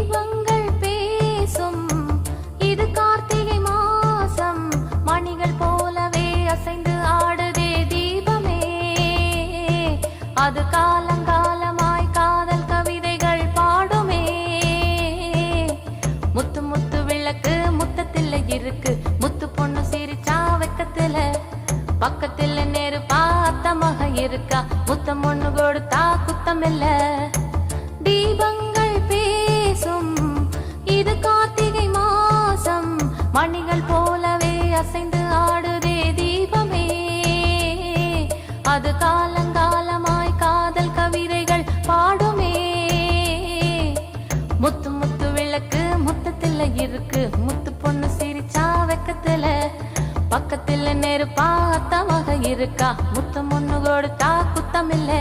தீபங்கள் பேசும் இது கார்த்திகை மாசம் மணிகள் போலவே அசைந்து ஆடுதே தீபமே அது காலங்காலமாய் காதல் கவிதைகள் பாடுமே முத்து முத்து விளக்கு முத்தத்தில் இருக்கு முத்து பொண்ணு சிரிச்சா வெக்கத்துல பக்கத்தில் நேரு பார்த்தமாக இருக்கா முத்தம் ஒண்ணு கொடுத்தா குத்தம் இல்ல தீபங்கள் பேசும் இது கார்த்திகை மாசம் மணிகள் போலவே அசைந்து ஆடுதே தீபமே அது காலங்காலமாய் காதல் கவிதைகள் பாடுமே முத்து முத்து விளக்கு முத்தத்தில் இருக்கு முத்து பொண்ணு சிரிச்சா வெக்கத்துல பக்கத்தில் நெருப்பா அத்தமாக இருக்கா முத்தம் ஒண்ணு கொடுத்தா குத்தம் இல்ல